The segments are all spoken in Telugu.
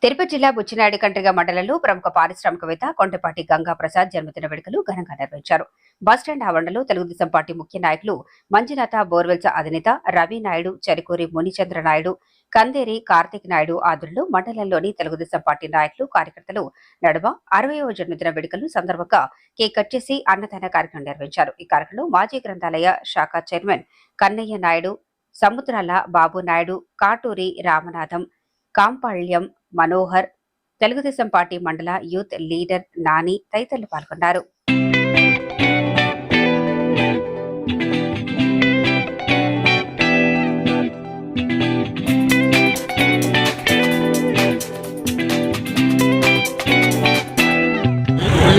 తిరుపతి జిల్లా బుచ్చినాయుడు కండ్రిగ మండలంలో ప్రముఖ పారిశ్రామికవేత్త కొండపాటి గంగా ప్రసాద్ జన్మదిన వేడుకలు ఘనంగా నిర్వహించారు. బస్టాండ్ ఆవరణలో తెలుగుదేశం పార్టీ ముఖ్య నాయకులు మంజునాథ బోర్వెల్స్ అధినేత రవి నాయుడు, చరికూరి మునిచంద్ర నాయుడు, కందేరి కార్తీక్ నాయుడు ఆధ్వర్యంలో మండలంలోని తెలుగుదేశం పార్టీ నాయకులు, కార్యకర్తలు నడుమ 60వ జన్మదిన వేడుకలు సందర్భంగా కేక్ కట్ చేసి అన్నదాన కార్యక్రమం నిర్వహించారు. ఈ కార్యక్రమంలో మాజీ గ్రంథాలయ శాఖ చైర్మన్ కన్నయ్య నాయుడు, సముద్రాల బాబు నాయుడు, కాటూరి రామనాథం, కాంపాళ్యం మనోహర్, తెలుగుదేశం పార్టీ మండల యూత్ లీడర్ నాని తదితరులు పాల్గొన్నారు.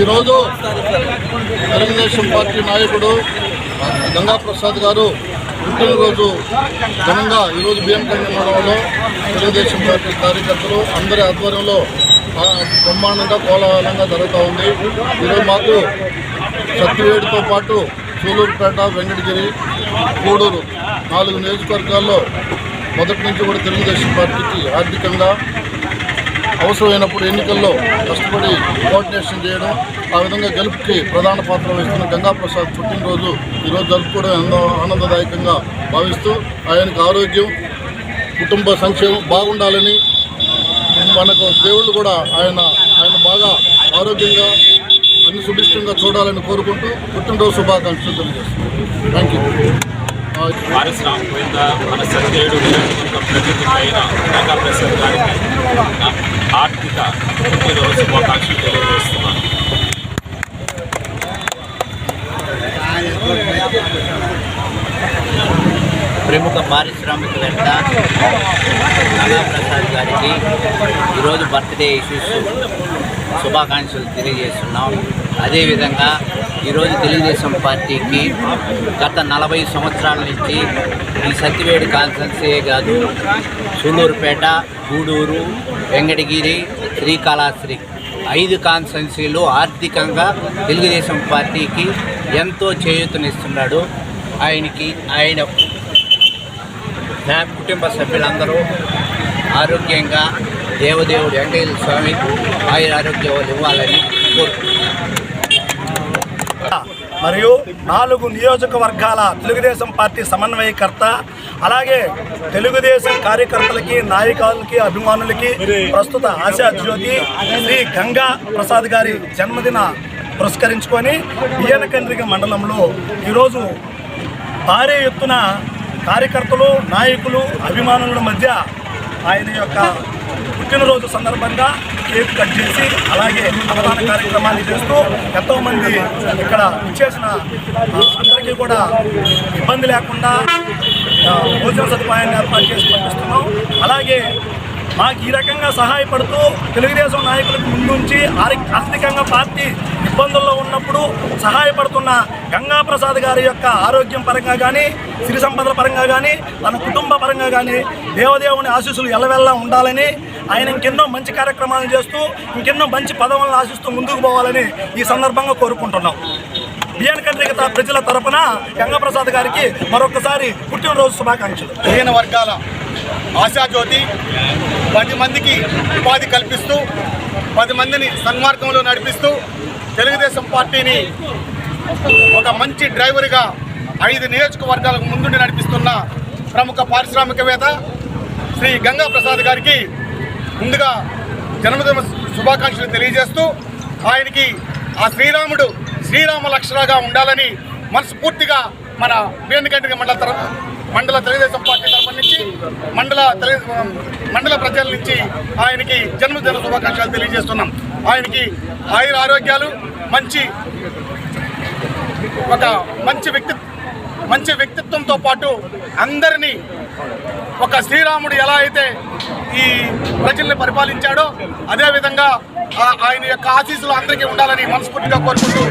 ఈరోజు తెలుగుదేశం పార్టీ నాయకుడు గంగా ప్రసాద్ గారు పుట్టినరోజు ఘనంగా ఈరోజు బియ్యంకండి మండలంలో తెలుగుదేశం పార్టీ కార్యకర్తలు అందరి ఆధ్వర్యంలో బ్రహ్మాండంగా కోలాహలంగా జరుగుతూ ఉంది. ఈరోజు మాకు సత్యవేడుతో పాటు సూలూరుపేట, వెంకటగిరి, గూడూరు 4 నియోజకవర్గాల్లో మొదటి నుంచి కూడా తెలుగుదేశం పార్టీకి ఆర్థికంగా అవసరమైనప్పుడు ఎన్నికల్లో కష్టపడి కోఆర్డినేషన్ చేయడం, ఆ విధంగా గెలుపుకి ప్రధాన పాత్ర వహిస్తున్న గంగా ప్రసాద్ పుట్టినరోజు ఈరోజు జరుపుకోవడం ఎంతో ఆనందదాయకంగా భావిస్తూ ఆయనకు ఆరోగ్యం, కుటుంబ సంక్షేమం బాగుండాలని మనకు దేవుళ్ళు కూడా ఆయన బాగా ఆరోగ్యంగా అన్ని సుభిష్టంగా చూడాలని కోరుకుంటూ పుట్టినరోజు శుభాకాంక్షలు తెలియజేస్తున్నాను. Thank you. పారిశ్రామికవేత్త మన సత్యేడు ప్రతినిధి గంగా ప్రసాద్ గారికి ఆర్థిక పుట్టినరోజు శుభాకాంక్షలు తెలియజేస్తున్నాను. ప్రముఖ పారిశ్రామికవేత్త గంగా ప్రసాద్ గారికి ఈరోజు బర్త్డే ఇష్యూస్ శుభాకాంక్షలు తెలియజేస్తున్నాం. అదేవిధంగా ఈరోజు తెలుగుదేశం పార్టీకి గత 40 సంవత్సరాల నుంచి ఈ సత్యవేడు కాన్స్టిట్యున్సీయే కాదు, సూలూరుపేట, గూడూరు, వెంకటగిరి, శ్రీకాళహస్తి 5 కాన్స్టిట్యున్సీలు ఆర్థికంగా తెలుగుదేశం పార్టీకి ఎంతో చేయూతనిస్తున్నాడు. ఆయన కుటుంబ సభ్యులందరూ ఆరోగ్యంగా దేవదేవుడు వెంకటేశ్వర స్వామి ఆరోగ్యాలు ఇవ్వాలని కోరుకుంటున్నాను. మరియు 4 నియోజకవర్గాల తెలుగుదేశం పార్టీ సమన్వయకర్త, అలాగే తెలుగుదేశం కార్యకర్తలకి, నాయకులకి, అభిమానులకి ప్రస్తుత ఆశా జ్యోతి శ్రీ గంగా ప్రసాద్ గారి జన్మదిన పురస్కరించుకొని బియ్యనకండ్రిగ మండలంలో ఈరోజు భారీ ఎత్తున కార్యకర్తలు, నాయకులు, అభిమానుల మధ్య ఆయన యొక్క పుట్టినరోజు సందర్భంగా కేక్ కట్ చేసి అలాగే అన్నదాన కార్యక్రమాన్ని చేస్తూ ఎంతోమంది ఇక్కడ ఇచ్చేసిన అందరికీ కూడా ఇబ్బంది లేకుండా భోజన సదుపాయాన్ని ఏర్పాటు చేసి పంపిస్తున్నాం. అలాగే మాకు ఈ రకంగా సహాయపడుతూ తెలుగుదేశం నాయకులకు ముందుంచి ఆర్థికంగా పార్టీ ఇబ్బందుల్లో ఉన్నప్పుడు సహాయపడుతున్న గంగా ప్రసాద్ గారి యొక్క ఆరోగ్యం పరంగా కానీ, సిరి సంపదల పరంగా కానీ, తన కుటుంబ పరంగా కానీ దేవదేవుని ఆశీస్సులు ఎల్లవెల్లా ఉండాలని, ఆయన ఇంకెన్నో మంచి కార్యక్రమాలు చేస్తూ ఇంకెన్నో మంచి పదవులను ఆశిస్తూ ముందుకు పోవాలని ఈ సందర్భంగా కోరుకుంటున్నాం. బియ్యనకండ్రిగ ప్రజల తరపున గంగా ప్రసాద్ గారికి మరొకసారి పుట్టినరోజు శుభాకాంక్షలు. 15 వర్గాల ఆశాజ్యోతి 10 మందికి ఉపాధి కల్పిస్తూ 10 మందిని సన్మార్గంలో నడిపిస్తూ తెలుగుదేశం పార్టీని ఒక మంచి డ్రైవర్గా 5 నియోజకవర్గాలకు ముందుండి నడిపిస్తున్న ప్రముఖ పారిశ్రామికవేత్త శ్రీ గంగా ప్రసాద్ గారికి ముందుగా జన్మదిన శుభాకాంక్షలు తెలియజేస్తూ ఆయనకి ఆ శ్రీరామ లక్షణగా ఉండాలని మనస్ఫూర్తిగా మన బియ్యనకండ్రిగ మండల తెలుగుదేశం పార్టీ తరఫు నుంచి మండల ప్రజల నుంచి ఆయనకి జన్మదిన శుభాకాంక్షలు తెలియజేస్తున్నాం. ఆయనకి ఆరోగ్యాలు, మంచి వ్యక్తిత్వంతో పాటు అందరినీ ఒక శ్రీరాముడు ఎలా అయితే ఈ ప్రజల్ని పరిపాలించాడో అదేవిధంగా ఆయన యొక్క ఆశీస్సులు అందరికీ ఉండాలని మనస్ఫూర్తిగా కోరుకుంటూ